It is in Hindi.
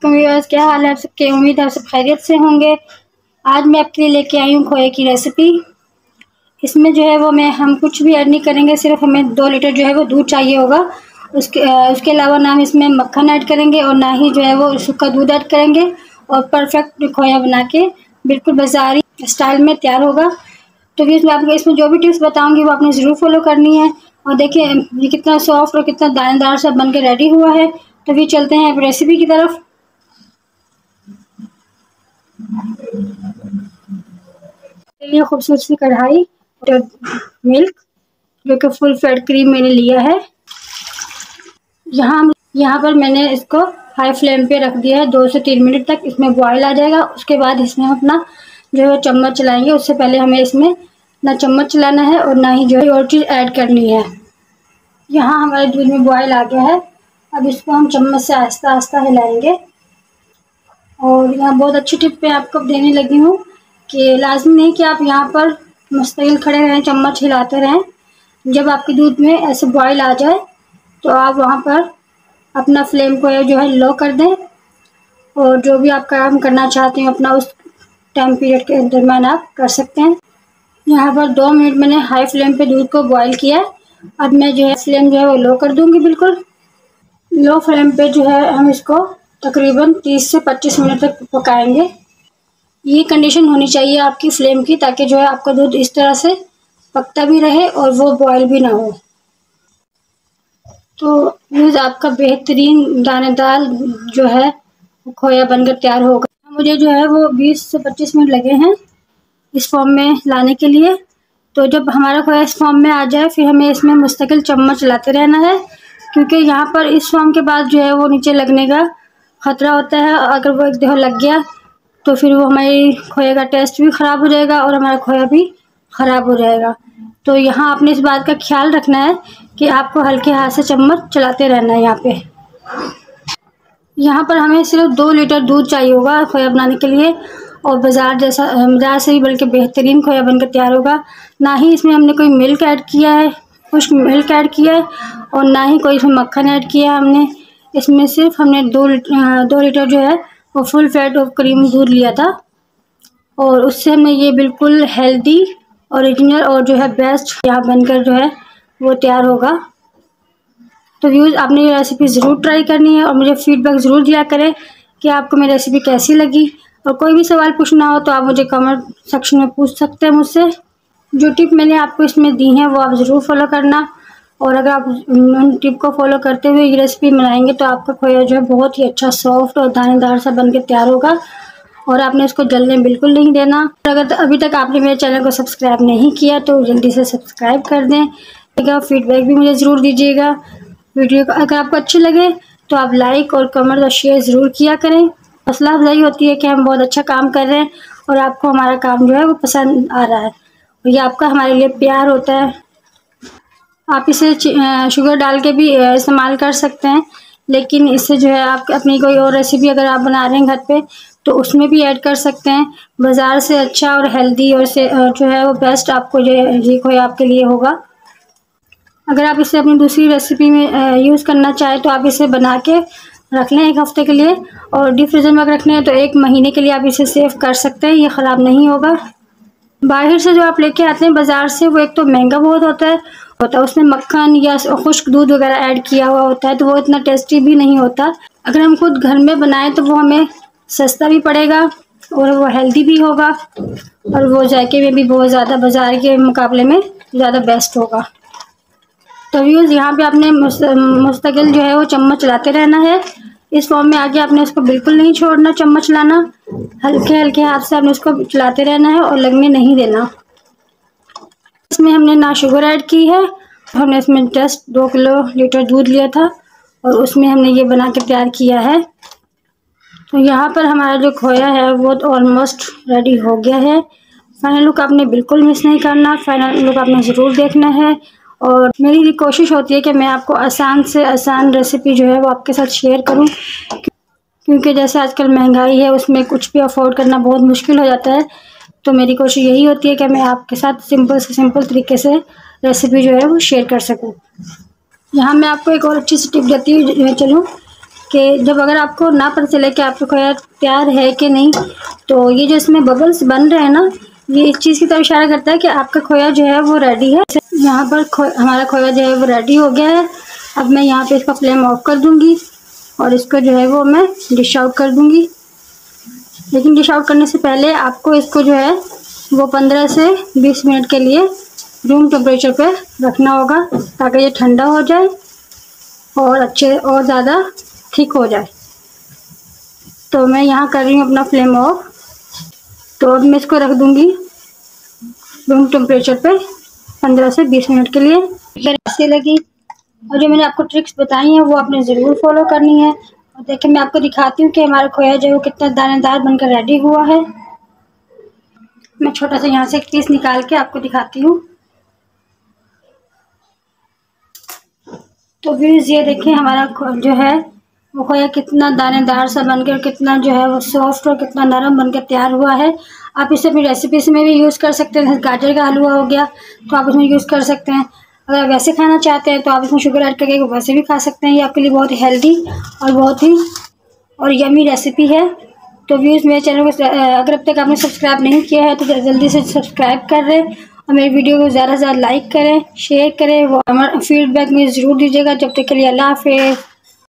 व्यूअर्स, क्या हाल है आप सबके। उम्मीद है आप सब खैरियत से होंगे। आज मैं आपके लिए लेके आई हूँ खोए की रेसिपी। इसमें जो है वो हम कुछ भी ऐड नहीं करेंगे, सिर्फ हमें 2 लीटर जो है वो दूध चाहिए होगा। उसके अलावा ना हम इसमें मक्खन ऐड करेंगे और ना ही जो है वो सूखा दूध ऐड करेंगे। और परफेक्ट खोया बना के बिल्कुल बाज़ारी स्टाइल में तैयार होगा। तो भी मैं आपको इसमें जो भी टिप्स बताऊँगी वो आपने ज़रूर फॉलो करनी है। और देखिए ये कितना सॉफ्ट और कितना दानेदार सा बन के रेडी हुआ है। तो भी चलते हैं अब रेसिपी की तरफ। लिए खूबसूरत सी कढ़ाई और मिल्क जो कि फुल फैट क्रीम मैंने लिया है। यहाँ पर मैंने इसको हाई फ्लेम पे रख दिया है। 2 से 3 मिनट तक इसमें बॉयल आ जाएगा। उसके बाद इसमें हम अपना जो है चम्मच चलाएंगे। उससे पहले हमें इसमें ना चम्मच चलाना है और ना ही जो है और चीज़ ऐड करनी है। यहाँ हमारे दूध में बॉयल आ गया है। अब इसको हम चम्मच से आहिस्ता आहिस्ता हिलाएंगे। और यहाँ बहुत अच्छी टिप मैं आपको देने लगी हूँ कि लाजमी नहीं कि आप यहाँ पर मुस्तकिल खड़े रहें, चम्मच हिलाते रहें। जब आपके दूध में ऐसे बॉयल आ जाए तो आप वहाँ पर अपना फ्लेम को जो है लो कर दें। और जो भी आप काम करना चाहते हैं अपना उस टाइम पीरियड के दरम्यान आप कर सकते हैं। यहाँ पर 2 मिनट मैंने हाई फ्लेम पे दूध को बॉयल किया। अब मैं जो है फ्लेम जो है वो लो कर दूँगी। बिल्कुल लो फ्लेम पे जो है हम इसको तकरीबन 30 से 25 मिनट तक पकाएंगे। ये कंडीशन होनी चाहिए आपकी फ्लेम की, ताकि जो है आपका दूध इस तरह से पकता भी रहे और वो बॉयल भी ना हो। तो यूज़ आपका बेहतरीन दानेदार जो है खोया बनकर तैयार होगा। मुझे जो है वो 20 से 25 मिनट लगे हैं इस फॉर्म में लाने के लिए। तो जब हमारा खोया इस फॉर्म में आ जाए फिर हमें इसमें मुस्तकिल चम्मच चलाते रहना है, क्योंकि यहाँ पर इस फॉर्म के बाद जो है वो नीचे लगने का ख़तरा होता है। अगर वो एक दफ़ा लग गया तो फिर वो हमारी खोए का टेस्ट भी ख़राब हो जाएगा और हमारा खोया भी ख़राब हो जाएगा। तो यहाँ आपने इस बात का ख्याल रखना है कि आपको हल्के हाथ से चम्मच चलाते रहना है। यहाँ पर हमें सिर्फ 2 लीटर दूध चाहिए होगा खोया बनाने के लिए। और बाज़ार से भी बल्कि बेहतरीन खोया बनकर तैयार होगा। ना ही इसमें हमने कोई मिल्क ऐड किया है, खुश्क मिल्क ऐड किया है, और ना ही कोई इसमें मक्खन ऐड किया है हमने। इसमें सिर्फ हमने 2 लीटर जो है वो फुल फैट और क्रीम दूध लिया था। और उससे हमें ये बिल्कुल हेल्दी, ओरिजिनल और जो है बेस्ट यहाँ बनकर जो है वो तैयार होगा। तो व्यूज़ आपने ये रेसिपी ज़रूर ट्राई करनी है और मुझे फ़ीडबैक ज़रूर दिया करें कि आपको मेरी रेसिपी कैसी लगी। और कोई भी सवाल पूछना हो तो आप मुझे कमेंट सेक्शन में पूछ सकते हैं मुझसे। जो टिप मैंने आपको इसमें दी हैं वो आप ज़रूर फॉलो करना। और अगर आप उन टिप को फॉलो करते हुए ये रेसिपी बनाएंगे तो आपका खोया जो है बहुत ही अच्छा सॉफ्ट और दानेदार सा बन के तैयार होगा। और आपने इसको जलने बिल्कुल नहीं देना। अगर अभी तक आपने मेरे चैनल को सब्सक्राइब नहीं किया तो जल्दी से सब्सक्राइब कर दें। फीडबैक भी मुझे ज़रूर दीजिएगा। वीडियो अगर आपको अच्छी लगे तो आप लाइक और कमेंट और शेयर ज़रूर किया करें। हौसला अफजाई होती है कि हम बहुत अच्छा काम कर रहे हैं और आपको हमारा काम जो है वो पसंद आ रहा है। और ये आपका हमारे लिए प्यार होता है। आप इसे शुगर डाल के भी इस्तेमाल कर सकते हैं, लेकिन इससे जो है आप अपनी कोई और रेसिपी अगर आप बना रहे हैं घर पे तो उसमें भी ऐड कर सकते हैं। बाज़ार से अच्छा और हेल्दी और जो है वो बेस्ट आपको ये खोया आपके लिए होगा। अगर आप इसे अपनी दूसरी रेसिपी में यूज़ करना चाहें तो आप इसे बना के रख लें 1 हफ़्ते के लिए। और डीप फ्रीज़र में रखने हैं तो 1 महीने के लिए आप इसे सेव कर सकते हैं, ये ख़राब नहीं होगा। बाहर से जो आप लेके आते हैं बाज़ार से वो एक तो महंगा बहुत होता है, उसमें मक्खन या खुश्क दूध वगैरह ऐड किया हुआ होता है, तो वो इतना टेस्टी भी नहीं होता। अगर हम खुद घर में बनाएं तो वो हमें सस्ता भी पड़ेगा और वो हेल्दी भी होगा और वो जायके में भी बहुत ज़्यादा बाज़ार के मुकाबले में ज़्यादा बेस्ट होगा। तो व्यूज़ यहाँ पे आपने मुस्तकिल जो है वो चम्मच चलाते रहना है। इस फॉर्म में आके आपने इसको बिल्कुल नहीं छोड़ना, चम्मच चलाना हल्के हल्के हाथ से आपने इसको चलाते रहना है और लगने नहीं देना। इसमें हमने ना शुगर ऐड की है। हमने इसमें जस्ट 2 लीटर दूध लिया था और उसमें हमने ये बना के तैयार किया है। तो यहाँ पर हमारा जो खोया है वो तो ऑलमोस्ट रेडी हो गया है। फाइनल लुक आपने बिल्कुल मिस नहीं करना, फाइनल लुक आपने ज़रूर देखना है। और मेरी कोशिश होती है कि मैं आपको आसान से आसान रेसिपी जो है वो आपके साथ शेयर करूं, क्योंकि जैसे आजकल महंगाई है उसमें कुछ भी अफोर्ड करना बहुत मुश्किल हो जाता है। तो मेरी कोशिश यही होती है कि मैं आपके साथ सिंपल से सिंपल तरीके से रेसिपी जो है वो शेयर कर सकूं। यहाँ मैं आपको एक और अच्छी सी टिप देती हूँ चलूँ कि जब अगर आपको ना पता चले कि आपका खोया तैयार है कि नहीं, तो ये जो इसमें बबल्स बन रहे हैं ना, ये इस चीज़ की तरफ इशारा करता है कि आपका खोया जो है वो रेडी है। यहाँ पर हमारा खोया जो है वो रेडी हो गया है। अब मैं यहाँ पे इसका फ्लेम ऑफ कर दूँगी और इसको जो है वो मैं डिश आउट कर दूँगी। लेकिन डिश आउट करने से पहले आपको इसको जो है वो 15 से 20 मिनट के लिए रूम टेम्परेचर पे रखना होगा, ताकि ये ठंडा हो जाए और अच्छे और ज़्यादा ठीक हो जाए। तो मैं यहाँ कर रही हूँ अपना फ्लेम ऑफ। तो अब मैं इसको रख दूँगी रूम टेम्परेचर पे 15 से 20 मिनट के लिए। अगर ऐसी लगी और जो मैंने आपको ट्रिक्स बताई हैं वो आपने ज़रूर फॉलो करनी है। और देखिए मैं आपको दिखाती हूँ कि हमारा खोया जो है वो कितना दानेदार बनकर रेडी हुआ है। मैं छोटा सा यहाँ से एक पीस निकाल के आपको दिखाती हूँ। तो व्यूज़ ये देखें हमारा जो है वो खोया कितना दानेदार सा बनकर, कितना जो है वो सॉफ्ट और कितना नरम बनकर तैयार हुआ है। आप इसे अपनी रेसिपीज में भी यूज़ कर सकते हैं। गाजर का हलवा हो गया तो आप इसमें यूज़ कर सकते हैं। अगर वैसे खाना चाहते हैं तो आप इसमें शुगर ऐड करके वैसे भी खा सकते हैं। ये आपके लिए बहुत हेल्दी और बहुत ही यमी रेसिपी है। तो व्यूज़ मेरे चैनल को अगर अब तक आपने सब्सक्राइब नहीं किया है तो जल्दी से सब्सक्राइब कर रहे और मेरी वीडियो को ज़्यादा से ज़्यादा लाइक करें, शेयर करें। वो हमारा फीडबैक मुझे ज़रूर दीजिएगा। जब तक के लिए अल्लाह हाफ़िज़।